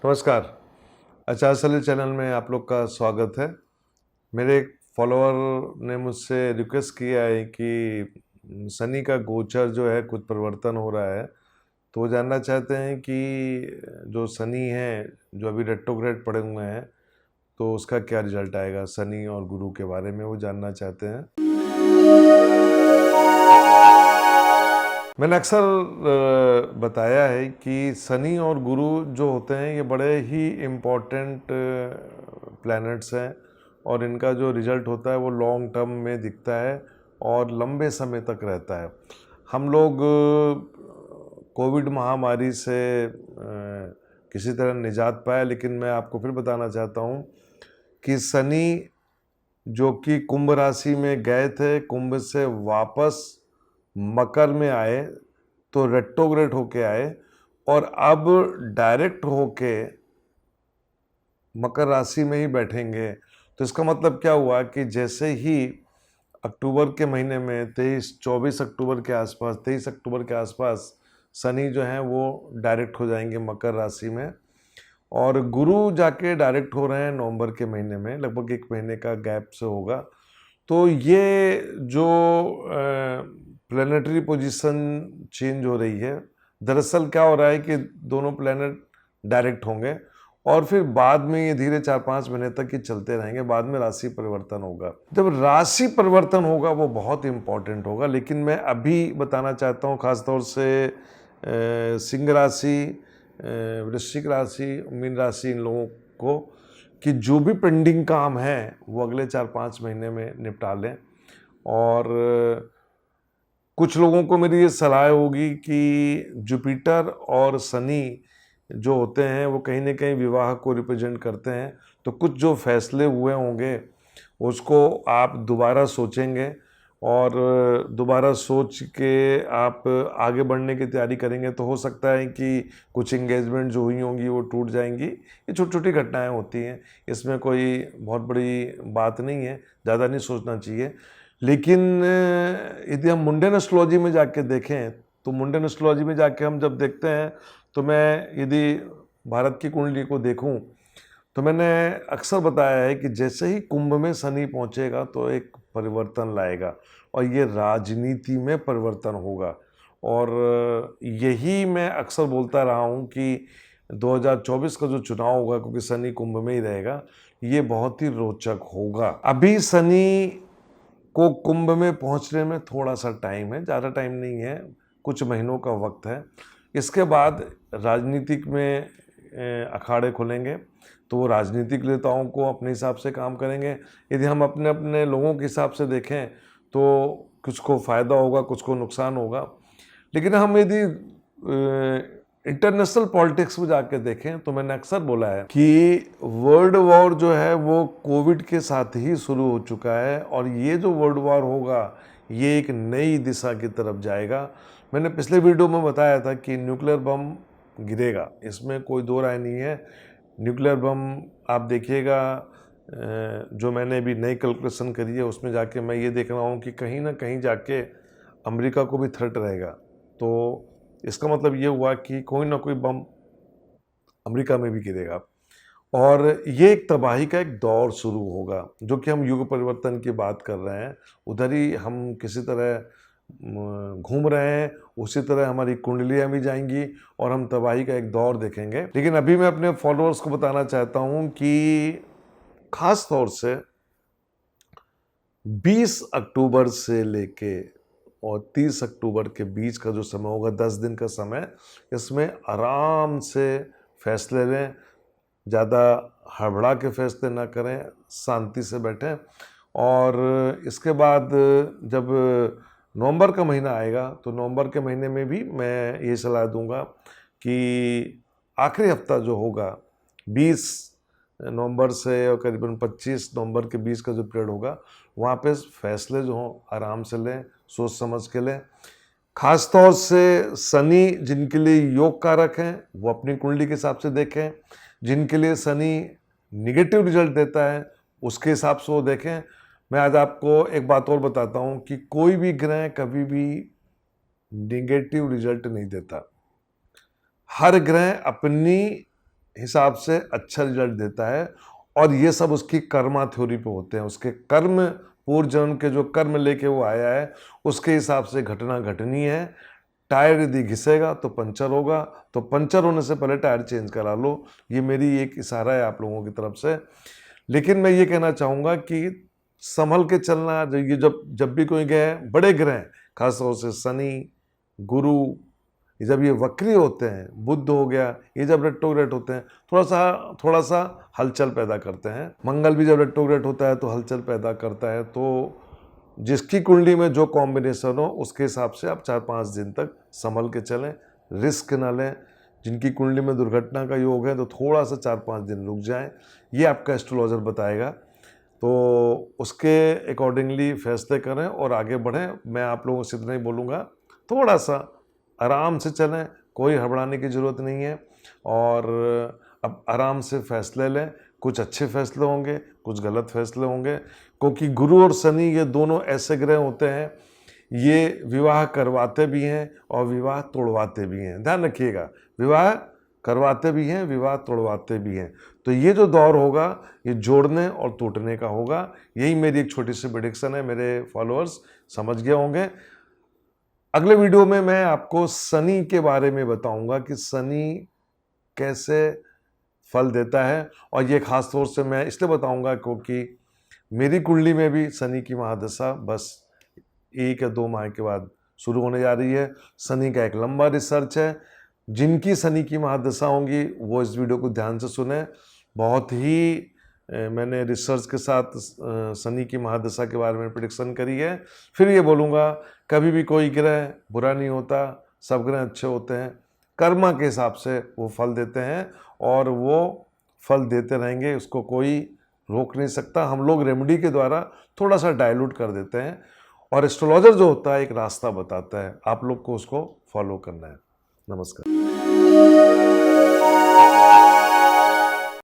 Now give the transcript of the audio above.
नमस्कार। अचासली चैनल में आप लोग का स्वागत है। मेरे एक फॉलोअर ने मुझसे रिक्वेस्ट किया है कि शनि का गोचर जो है कुछ परिवर्तन हो रहा है, तो वो जानना चाहते हैं कि जो शनि है जो अभी रेट्रोग्रेड पड़े हुए हैं तो उसका क्या रिजल्ट आएगा। शनि और गुरु के बारे में वो जानना चाहते हैं। मैंने अक्सर बताया है कि शनि और गुरु जो होते हैं ये बड़े ही इम्पोर्टेंट प्लैनेट्स हैं और इनका जो रिजल्ट होता है वो लॉन्ग टर्म में दिखता है और लंबे समय तक रहता है। हम लोग कोविड महामारी से किसी तरह निजात पाए, लेकिन मैं आपको फिर बताना चाहता हूँ कि शनि जो कि कुंभ राशि में गए थे, कुंभ से वापस मकर में आए तो रेट्रोग्रेड होके आए और अब डायरेक्ट होके मकर राशि में ही बैठेंगे। तो इसका मतलब क्या हुआ कि जैसे ही अक्टूबर के महीने में 24 अक्टूबर के आसपास 23 अक्टूबर के आसपास शनि जो हैं वो डायरेक्ट हो जाएंगे मकर राशि में, और गुरु जाके डायरेक्ट हो रहे हैं नवंबर के महीने में, लगभग 1 महीने का गैप से होगा। तो ये जो प्लैनेटरी पोजीशन चेंज हो रही है, दरअसल क्या हो रहा है कि दोनों प्लैनेट डायरेक्ट होंगे और फिर बाद में ये धीरे 4-5 महीने तक ही चलते रहेंगे। बाद में राशि परिवर्तन होगा। जब राशि परिवर्तन होगा वो बहुत इंपॉर्टेंट होगा, लेकिन मैं अभी बताना चाहता हूँ खासतौर से सिंह राशि, वृश्चिक राशि, मीन राशि, इन लोगों को कि जो भी पेंडिंग काम है वो अगले 4-5 महीने में निपटा लें। और कुछ लोगों को मेरी ये सलाह होगी कि जुपिटर और शनि जो होते हैं वो कहीं ना कहीं विवाह को रिप्रेजेंट करते हैं, तो कुछ जो फैसले हुए होंगे उसको आप दोबारा सोचेंगे और दोबारा सोच के आप आगे बढ़ने की तैयारी करेंगे तो हो सकता है कि कुछ एंगेजमेंट जो हुई होंगी वो टूट जाएंगी। ये छोटी छोटी घटनाएं होती हैं, इसमें कोई बहुत बड़ी बात नहीं है, ज़्यादा नहीं सोचना चाहिए। लेकिन यदि हम मुंडन एस्ट्रोलॉजी में जाके देखें तो मुंडन एस्ट्रोलॉजी में जाके हम जब देखते हैं तो मैं यदि भारत की कुंडली को देखूं तो मैंने अक्सर बताया है कि जैसे ही कुंभ में शनि पहुंचेगा तो एक परिवर्तन लाएगा और ये राजनीति में परिवर्तन होगा। और यही मैं अक्सर बोलता रहा हूं कि 2024 का जो चुनाव होगा, क्योंकि शनि कुंभ में ही रहेगा, ये बहुत ही रोचक होगा। अभी शनि को कुंभ में पहुंचने में थोड़ा सा टाइम है, ज़्यादा टाइम नहीं है, कुछ महीनों का वक्त है। इसके बाद राजनीतिक में अखाड़े खुलेंगे तो वो राजनीतिक नेताओं को अपने हिसाब से काम करेंगे। यदि हम अपने अपने लोगों के हिसाब से देखें तो कुछ को फ़ायदा होगा, कुछ को नुकसान होगा। लेकिन हम यदि इंटरनेशनल पॉलिटिक्स में जाके देखें तो मैंने अक्सर बोला है कि वर्ल्ड वॉर जो है वो कोविड के साथ ही शुरू हो चुका है और ये जो वर्ल्ड वॉर होगा ये एक नई दिशा की तरफ जाएगा। मैंने पिछले वीडियो में बताया था कि न्यूक्लियर बम गिरेगा, इसमें कोई दो राय नहीं है। न्यूक्लियर बम आप देखिएगा, जो मैंने अभी नई कैलकुलेशन करी है उसमें जाके मैं ये देख रहा हूँ कि कहीं ना कहीं जाके अमेरिका को भी थ्रेट रहेगा। तो इसका मतलब ये हुआ कि कोई ना कोई बम अमेरिका में भी गिरेगा और ये एक तबाही का एक दौर शुरू होगा। जो कि हम युग परिवर्तन की बात कर रहे हैं, उधर ही हम किसी तरह घूम रहे हैं, उसी तरह हमारी कुंडलियां भी जाएंगी और हम तबाही का एक दौर देखेंगे। लेकिन अभी मैं अपने फॉलोअर्स को बताना चाहता हूं कि खास तौर से 20 अक्टूबर से लेके और 30 अक्टूबर के बीच का जो समय होगा, 10 दिन का समय, इसमें आराम से फैसले लें, ज़्यादा हड़बड़ा के फैसले ना करें, शांति से बैठें। और इसके बाद जब नवंबर का महीना आएगा तो नवंबर के महीने में भी मैं ये सलाह दूंगा कि आखिरी हफ्ता जो होगा 20 नवंबर से और करीबन 25 नवंबर के बीच का जो पीरियड होगा, वहाँ पे फैसले जो हों आराम से लें, सोच समझ के लें। खास तौर से शनि जिनके लिए योग कारक हैं वो अपनी कुंडली के हिसाब से देखें, जिनके लिए शनि निगेटिव रिजल्ट देता है उसके हिसाब से वो देखें। मैं आज आपको एक बात और बताता हूँ कि कोई भी ग्रह कभी भी निगेटिव रिजल्ट नहीं देता। हर ग्रह अपनी हिसाब से अच्छा रिजल्ट देता है। और ये सब उसकी कर्मा थ्योरी पे होते हैं, उसके कर्म, पूर्व जन्म के जो कर्म लेके वो आया है उसके हिसाब से घटना घटनी है। टायर यदि घिसेगा तो पंचर होगा, तो पंचर होने से पहले टायर चेंज करा लो। ये मेरी एक इशारा है आप लोगों की तरफ से। लेकिन मैं ये कहना चाहूँगा कि संभल के चलना। ये जब भी कोई गए बड़े ग्रह, खासतौर से शनि, गुरु, जब ये वक्री होते हैं, बुध हो गया, ये जब रेट्रोग्रेड होते हैं थोड़ा सा हलचल पैदा करते हैं। मंगल भी जब रेट्रोग्रेड होता है तो हलचल पैदा करता है। तो जिसकी कुंडली में जो कॉम्बिनेशन हो उसके हिसाब से आप 4-5 दिन तक संभल के चलें, रिस्क ना लें। जिनकी कुंडली में दुर्घटना का योग है तो थोड़ा सा 4-5 दिन रुक जाएं, ये आपका एस्ट्रोलॉजर बताएगा। तो उसके अकॉर्डिंगली फैसले करें और आगे बढ़ें। मैं आप लोगों से इतना ही बोलूँगा, थोड़ा सा आराम से चलें, कोई हड़बड़ाने की ज़रूरत नहीं है। और अब आराम से फैसले लें, कुछ अच्छे फैसले होंगे, कुछ गलत फैसले होंगे, क्योंकि गुरु और शनि ये दोनों ऐसे ग्रह होते हैं, ये विवाह करवाते भी हैं और विवाह तोड़वाते भी हैं। ध्यान रखिएगा, विवाह करवाते भी हैं, विवाह तोड़वाते भी हैं। तो ये जो दौर होगा ये जोड़ने और टूटने का होगा। यही मेरी एक छोटी सी प्रेडिक्शन है। मेरे फॉलोअर्स समझ गए होंगे। अगले वीडियो में मैं आपको शनि के बारे में बताऊंगा कि शनि कैसे फल देता है। और ये खास तौर से मैं इसलिए बताऊंगा क्योंकि मेरी कुंडली में भी शनि की महादशा बस 1 या 2 माह के बाद शुरू होने जा रही है। शनि का एक लंबा रिसर्च है। जिनकी शनि की महादशा होंगी वो इस वीडियो को ध्यान से सुने। बहुत ही मैंने रिसर्च के साथ शनि की महादशा के बारे में प्रेडिक्शन करी है। फिर ये बोलूँगा, कभी भी कोई ग्रह बुरा नहीं होता, सब ग्रह अच्छे होते हैं। कर्मा के हिसाब से वो फल देते हैं और वो फल देते रहेंगे, उसको कोई रोक नहीं सकता। हम लोग रेमेडी के द्वारा थोड़ा सा डाइल्यूट कर देते हैं और एस्ट्रोलॉजर जो होता है एक रास्ता बताता है, आप लोग को उसको फॉलो करना है। नमस्कार।